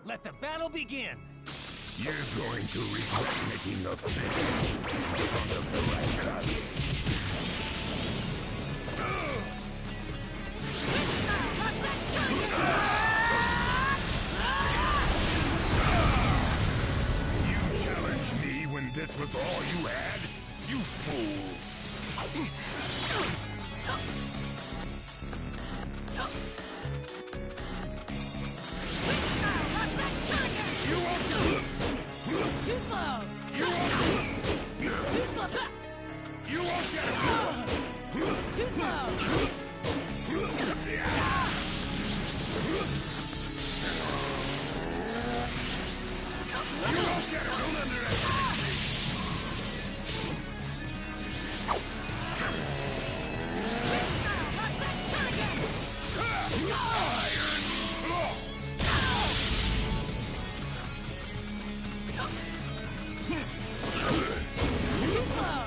Let the battle begin! You're going to regret making a fist in front of the Raikage. You challenged me when this was all you had? You fool! You won't do it! Too slow! You won't do it! Too slow! You won't get it! Too slow! You won't get it! Don't underestimate me! Iron Claw! Too slow!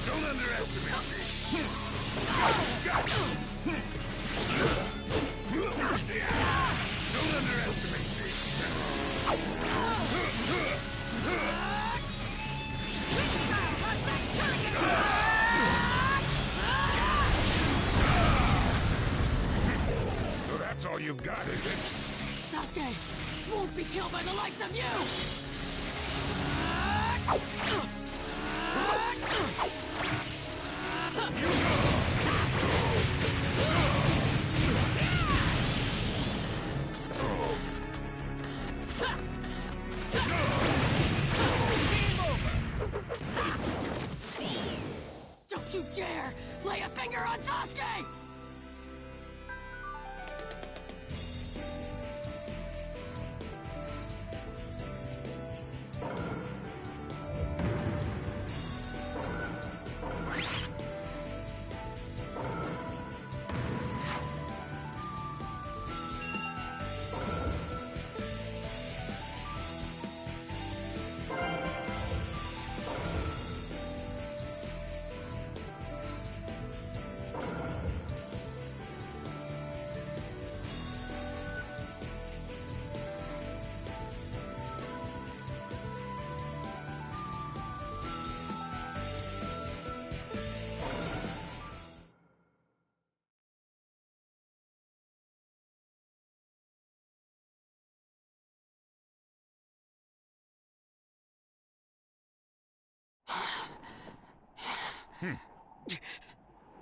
Don't underestimate me! Don't underestimate me! So that's all you've got, is it? Sasuke won't be killed by the likes of you! Don't you dare lay a finger on Sasuke!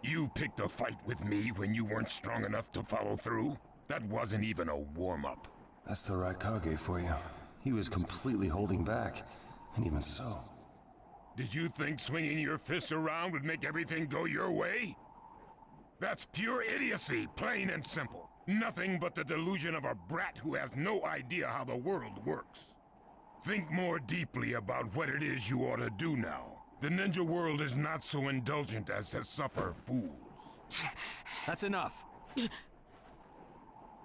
You picked a fight with me when you weren't strong enough to follow through? That wasn't even a warm-up. That's the Raikage for you. He was completely holding back. And even so... Did you think swinging your fists around would make everything go your way? That's pure idiocy, plain and simple. Nothing but the delusion of a brat who has no idea how the world works. Think more deeply about what it is you ought to do now. The ninja world is not so indulgent as to suffer fools. That's enough.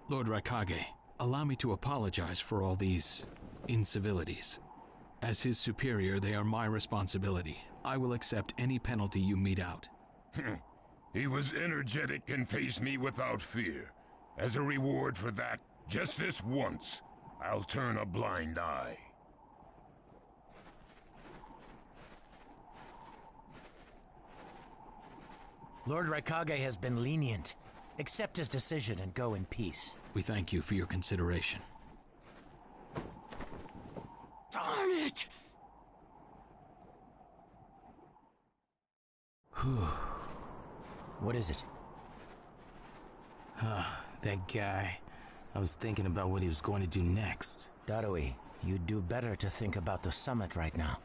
Lord Raikage, allow me to apologize for all these incivilities. As his superior, they are my responsibility. I will accept any penalty you mete out. He was energetic and faced me without fear. As a reward for that, just this once, I'll turn a blind eye. Lord Raikage has been lenient. Accept his decision and go in peace. We thank you for your consideration. Darn it! What is it? That guy. I was thinking about what he was going to do next. Darui, you'd do better to think about the summit right now.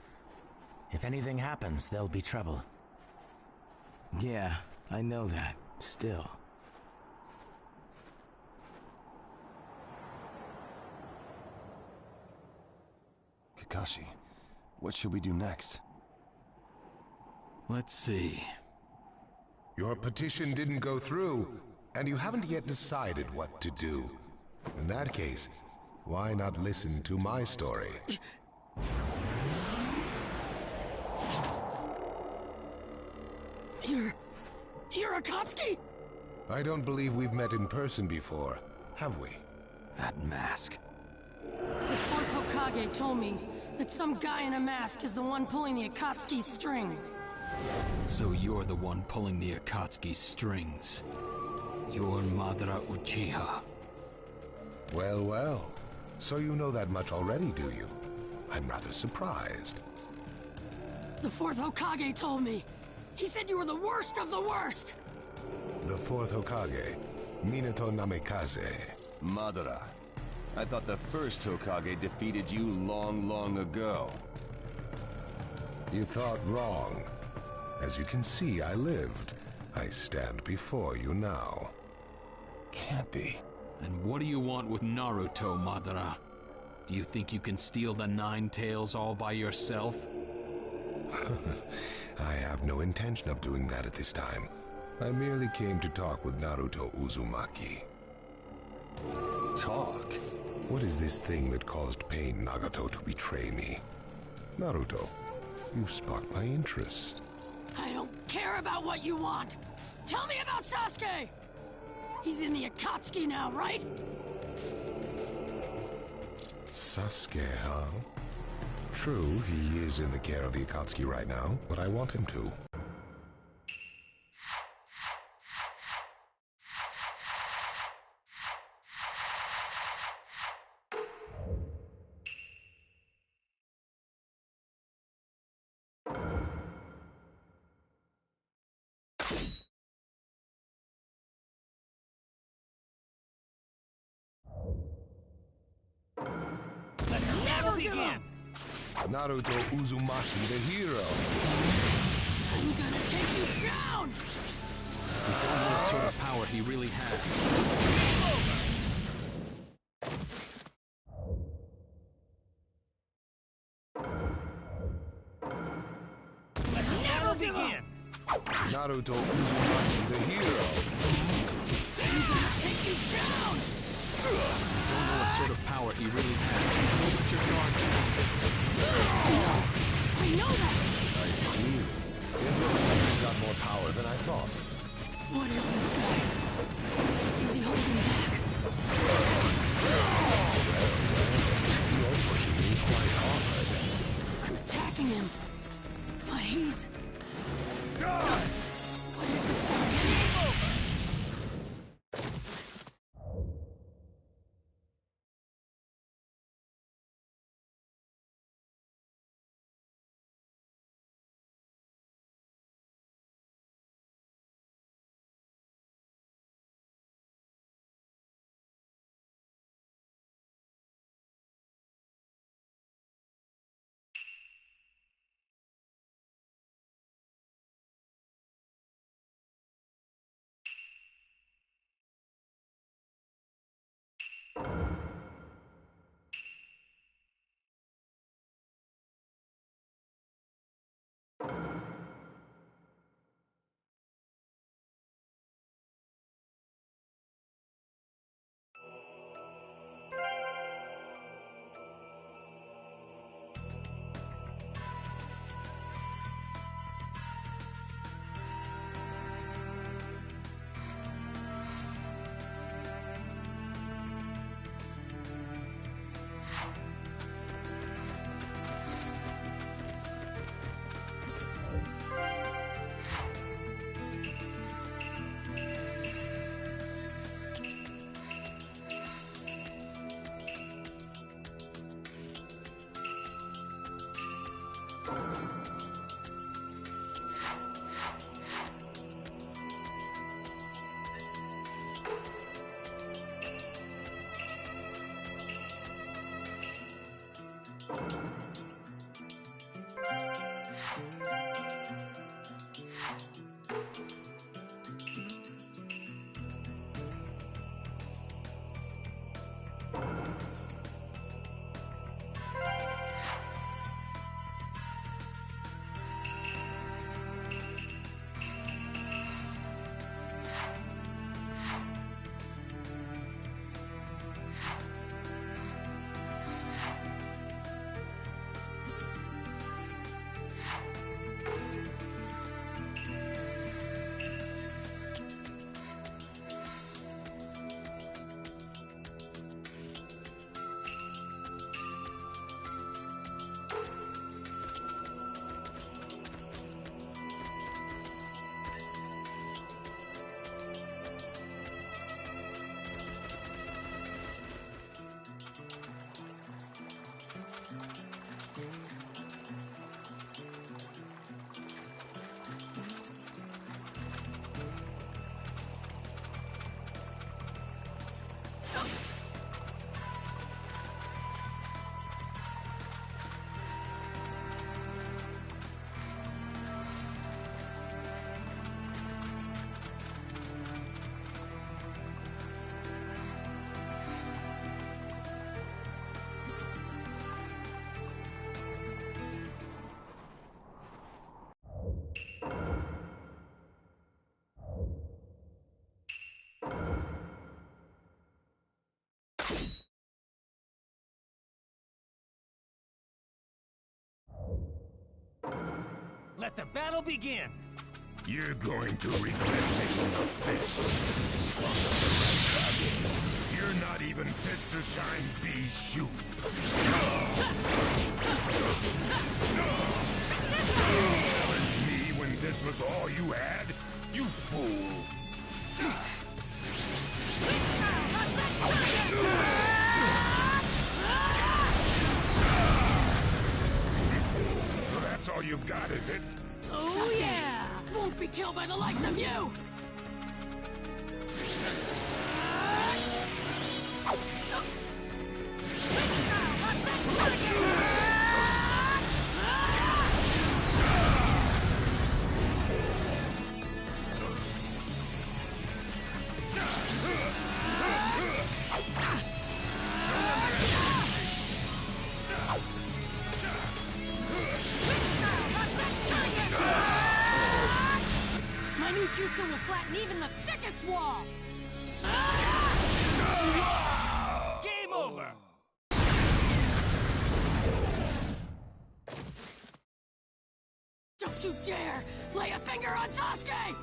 If anything happens, there'll be trouble. Yeah, I know that. Still. Kakashi, what should we do next? Let's see. Your petition didn't go through, and you haven't yet decided what to do. In that case, why not listen to my story? You're Akatsuki? I don't believe we've met in person before, have we? That mask. The fourth Hokage told me that some guy in a mask is the one pulling the Akatsuki's strings. So you're the one pulling the Akatsuki's strings. You're Madara Uchiha. Well, well. So you know that much already, do you? I'm rather surprised. The fourth Hokage told me. He said you were the worst of the worst. The fourth Hokage, Minato Namikaze. Madara, I thought the first Hokage defeated you long, long ago. You thought wrong. As you can see, I lived. I stand before you now. Can't be. And what do you want with Naruto, Madara? Do you think you can steal the Nine Tails all by yourself? I have no intention of doing that at this time. I merely came to talk with Naruto Uzumaki. Talk? What is this thing that caused Pain Nagato to betray me? Naruto, you've sparked my interest. I don't care about what you want. Tell me about Sasuke! He's in the Akatsuki now, right? Sasuke, huh? True, he is in the care of the Akatsuki right now, but I want him to. Never give up! Naruto Uzumaki, the hero. I'm gonna take you down! You don't know what sort of power he really has. Never begin! Naruto Uzumaki, the hero. I'm gonna take you down! You don't know what sort of power he really has. Put your guard down. I know that! I see. It looks like you've got more power than I thought. What is this guy? Is he holding back? You're pushing me quite hard. I'm attacking him. But he's... What is this guy? Let the battle begin! You're going to regret making a fist in front of the right. You're not even fit to shine B's shoe. Challenge me when this was all you had? You fool! That's all you've got, is it? Oh yeah! Won't be killed by the likes of you! My new jutsu will flatten even the thickest wall! Game over! Don't you dare lay a finger on Sasuke!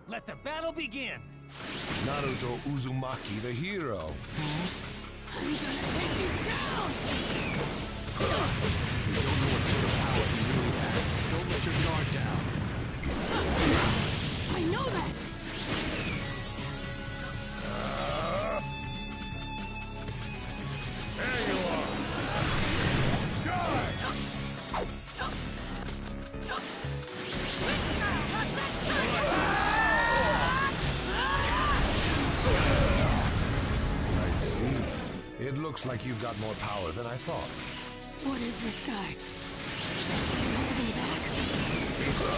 Let the battle begin! Naruto Uzumaki, the hero. I'm gonna take you down! We don't know what sort of power he really has. Don't let your guard down. I know that! There you are! Die! I see. It looks like you've got more power than I thought. What is this guy? Is he holding back?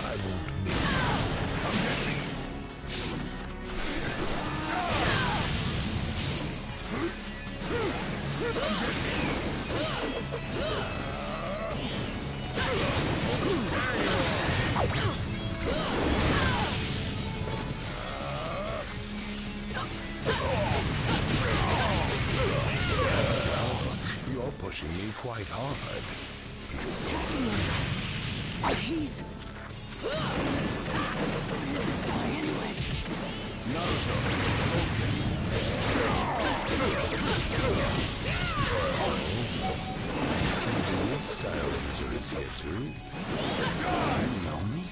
I won't miss it. I'm missing! You're pushing me quite hard. Attacking him. But he's... What is this guy anyway? Naruto, focus. I see the new style user is here too. Does he know me?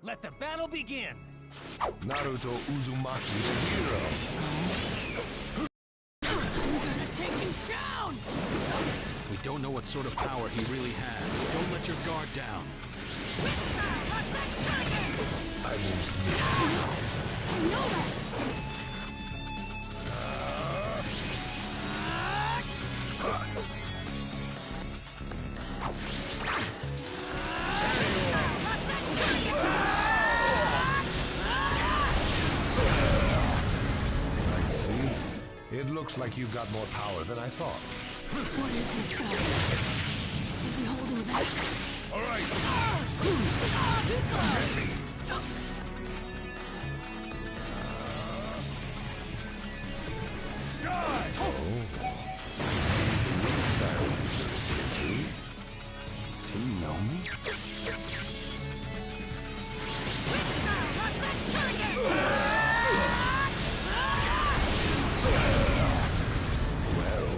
Let the battle begin! Naruto Uzumaki, the hero. I'm gonna take him down! We don't know what sort of power he really has. Don't let your guard down. I won't miss it. I know that! I see. It looks like you've got more power than I thought. What is this guy? Is he holding back? All right! Too slow! Die! I see the new style user is here know me? Well,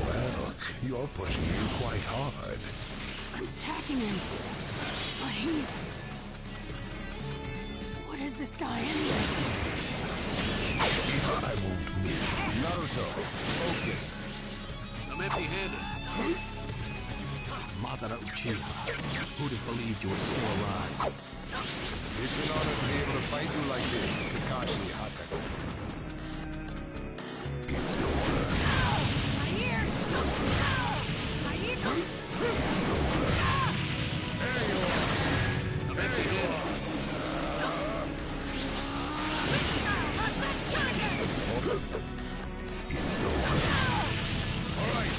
you're pushing him quite hard. I'm attacking him, but he's... What is this guy anyway? I won't miss you. Naruto, focus. I'm empty-handed. Madara Uchiha, who'd have believed you were still alive? It's an honor to be able to fight you like this, Kakashi Hatake. It's over. My ears! My ears! I'm empty-handed. It's over. All right.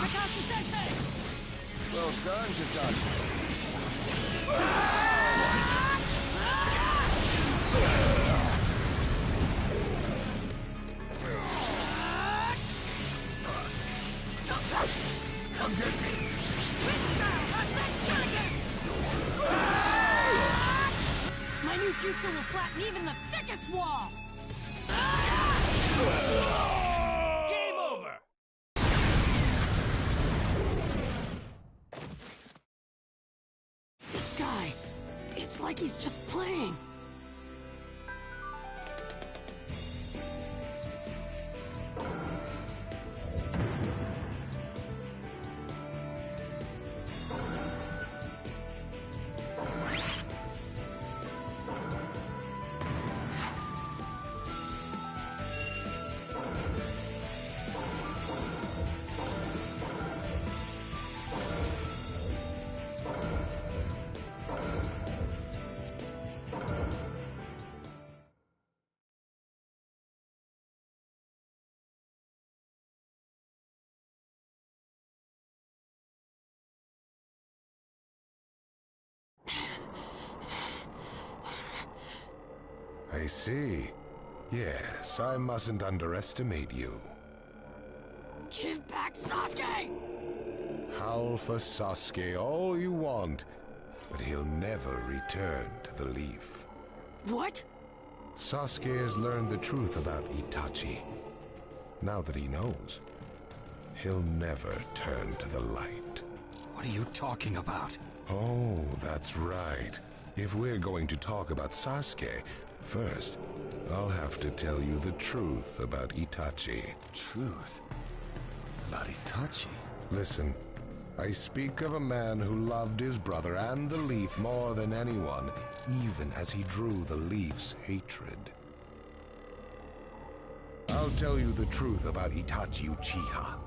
Kakashi-sensei! Well done, Kakashi. Come get me. My new jutsu will flatten even the thickest wall! Game over! This guy, it's like he's just playing. I see. Yes, I mustn't underestimate you. Give back Sasuke! Howl for Sasuke all you want, but he'll never return to the leaf. What? Sasuke has learned the truth about Itachi. Now that he knows, he'll never turn to the light. What are you talking about? Oh, that's right. If we're going to talk about Sasuke, first, I'll have to tell you the truth about Itachi. Truth? About Itachi? Listen, I speak of a man who loved his brother and the leaf more than anyone, even as he drew the leaf's hatred. I'll tell you the truth about Itachi Uchiha.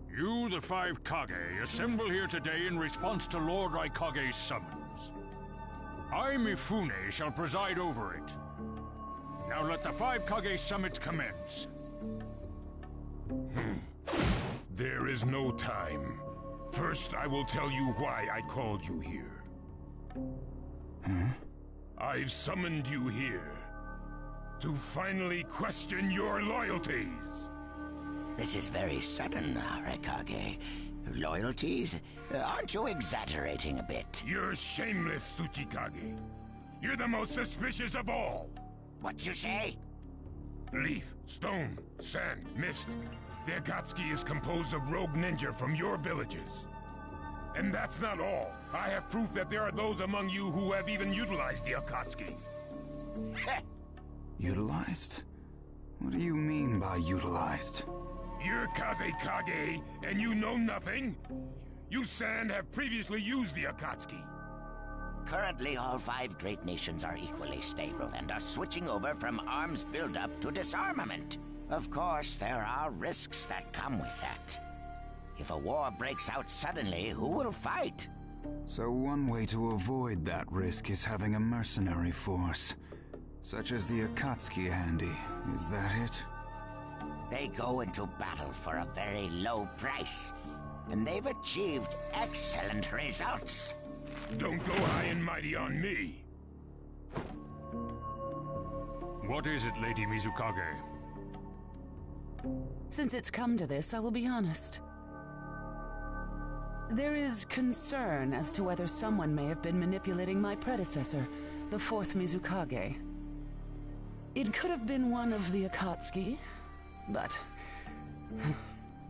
You, the five Kage, assemble here today in response to Lord Raikage's summons. I, Mifune, shall preside over it. Now let the five Kage summit commence. There is no time. First, I will tell you why I called you here. I've summoned you here to finally question your loyalties. This is very sudden, Raikage. Loyalties? Aren't you exaggerating a bit? You're shameless, Tsuchikage. You're the most suspicious of all. What you say? Leaf, stone, sand, mist. The Akatsuki is composed of rogue ninja from your villages. And that's not all. I have proof that there are those among you who have even utilized the Akatsuki. Utilized? What do you mean by utilized? You're Kazekage, and you know nothing? You Sand have previously used the Akatsuki. Currently, all five great nations are equally stable and are switching over from arms buildup to disarmament. Of course, there are risks that come with that. If a war breaks out suddenly, who will fight? So one way to avoid that risk is having a mercenary force, such as the Akatsuki handy. Is that it? They go into battle for a very low price, and they've achieved excellent results. Don't go high and mighty on me. What is it, Lady Mizukage? Since it's come to this, I will be honest. There is concern as to whether someone may have been manipulating my predecessor, the fourth Mizukage. It could have been one of the Akatsuki, but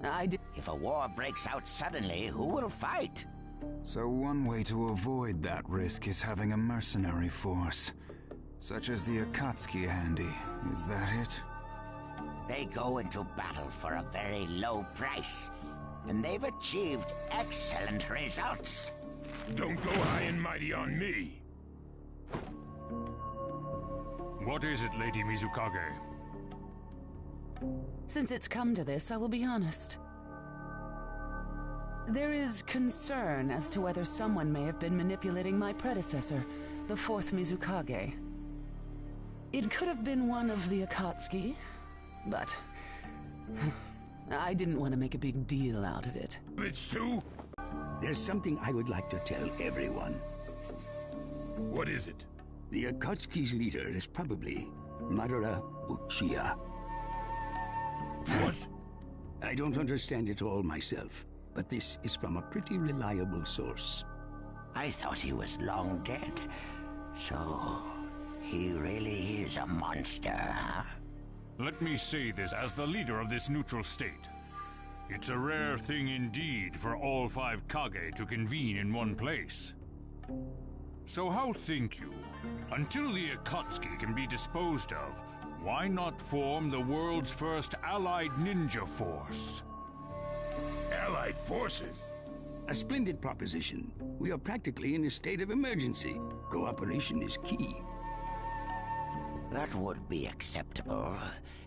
I did. If a war breaks out suddenly, who will fight? So one way to avoid that risk is having a mercenary force, such as the Akatsuki handy. Is that it? They go into battle for a very low price, and they've achieved excellent results. Don't go high and mighty on me. What is it, Lady Mizukage? Since it's come to this, I will be honest. There is concern as to whether someone may have been manipulating my predecessor, the fourth Mizukage. It could have been one of the Akatsuki, but I didn't want to make a big deal out of it. It's true? There's something I would like to tell everyone. What is it? The Akatsuki's leader is probably Madara Uchiha. What? I don't understand it all myself, but this is from a pretty reliable source. I thought he was long dead. So, he really is a monster, huh? Let me say this as the leader of this neutral state. It's a rare thing indeed for all 5 Kage to convene in one place. So how think you, until the Akatsuki can be disposed of, why not form the world's first allied ninja force? Allied forces? A splendid proposition. We are practically in a state of emergency. Cooperation is key. That would be acceptable.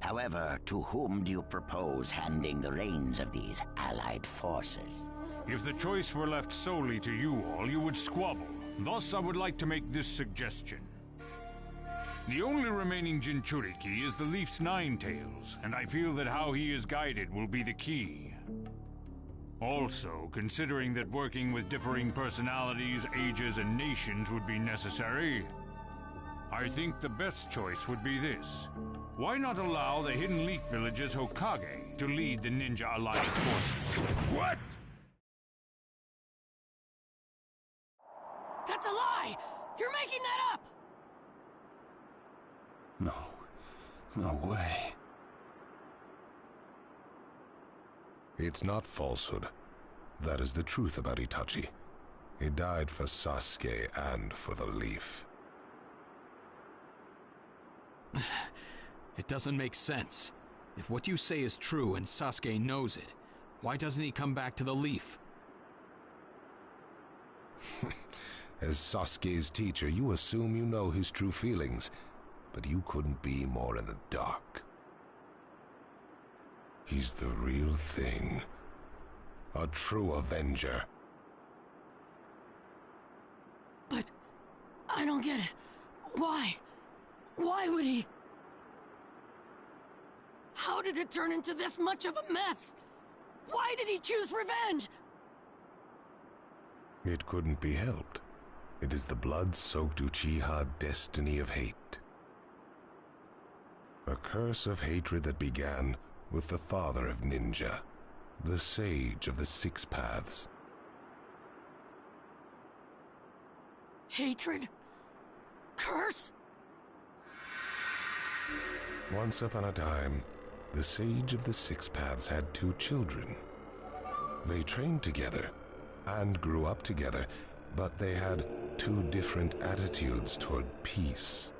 However, to whom do you propose handing the reins of these allied forces? If the choice were left solely to you all, you would squabble. Thus, I would like to make this suggestion. The only remaining Jinchuriki is the Leaf's Nine-Tails, and I feel that how he is guided will be the key. Also, considering that working with differing personalities, ages, and nations would be necessary, I think the best choice would be this. Why not allow the Hidden Leaf Village's Hokage to lead the Ninja Alliance forces? What? That's a lie! You're making that up! No way. It's not falsehood. That is the truth about Itachi. He died for Sasuke and for the Leaf. It doesn't make sense. If what you say is true and Sasuke knows it, why doesn't he come back to the Leaf? As Sasuke's teacher, you assume you know his true feelings, but you couldn't be more in the dark. He's the real thing. A true Avenger. But I don't get it. Why? Why would he? How did it turn into this much of a mess? Why did he choose revenge? It couldn't be helped. It is the blood-soaked Uchiha destiny of hate. A curse of hatred that began with the father of ninja, the sage of the 6 paths. Hatred? Curse? Once upon a time, the sage of the 6 paths had 2 children. They trained together and grew up together, but they had 2 different attitudes toward peace.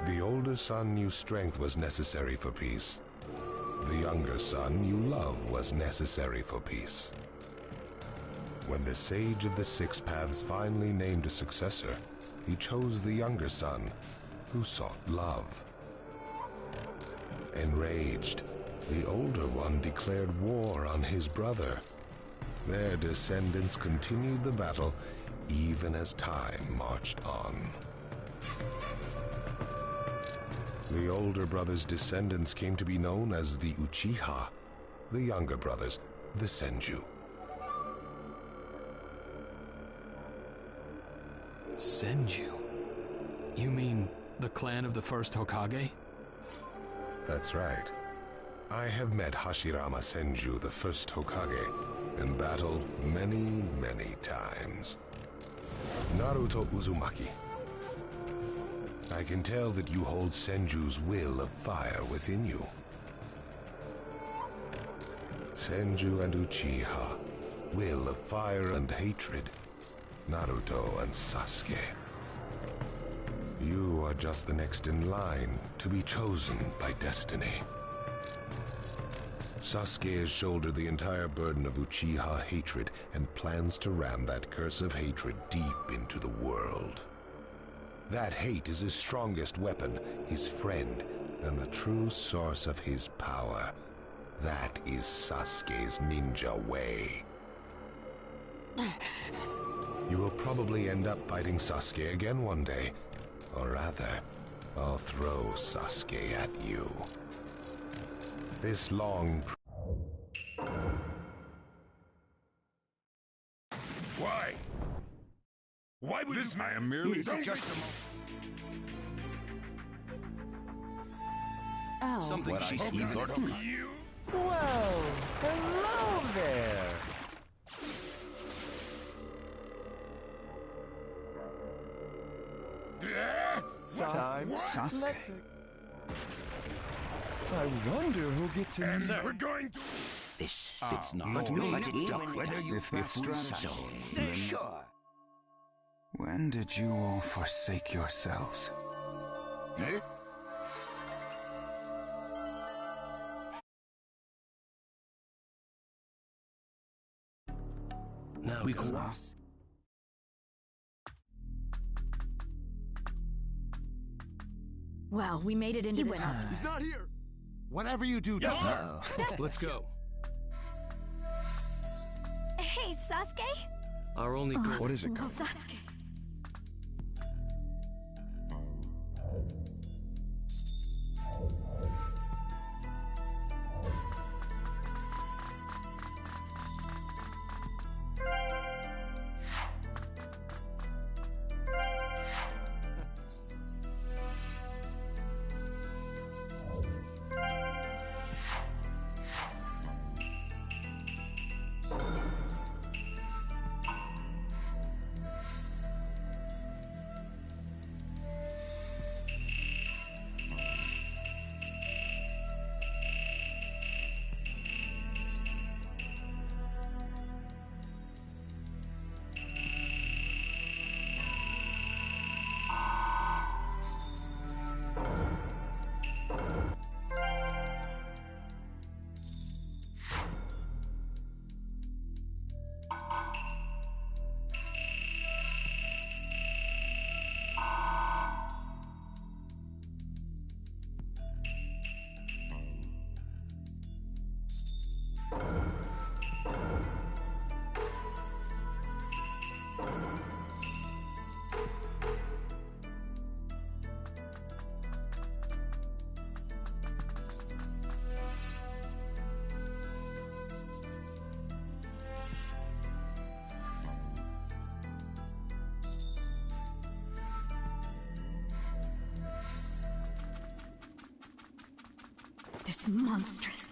The older son knew strength was necessary for peace. The younger son knew love was necessary for peace. When the sage of the 6 paths finally named a successor, he chose the younger son, who sought love. Enraged, the older one declared war on his brother. Their descendants continued the battle even as time marched on. The older brother's descendants came to be known as the Uchiha, the younger brothers, the Senju. Senju? You mean the clan of the first Hokage? That's right. I have met Hashirama Senju, the first Hokage, and battled many, many times. Naruto Uzumaki. I can tell that you hold Senju's will of fire within you. Senju and Uchiha, will of fire and hatred. Naruto and Sasuke. You are just the next in line to be chosen by destiny. Sasuke has shouldered the entire burden of Uchiha hatred and plans to ram that curse of hatred deep into the world. That hate is his strongest weapon, his friend, and the true source of his power. That is Sasuke's ninja way. You will probably end up fighting Sasuke again one day. Or rather, I'll throw Sasuke at you. This long... Why? Why would this you... I am merely... Just Ow. Something what she I sees or you? Well, hello there. Sasuke. I wonder who'll get to And meet. we're going to... This it's not. But Let not it duck even whether you If the strategy, then Sure. when did you all forsake yourselves? Eh? Now We go. Well, we made it into this. He's not here. Whatever you do, Let's go. Hey, Sasuke? Our only goal. What is it, Sasuke. This monstrous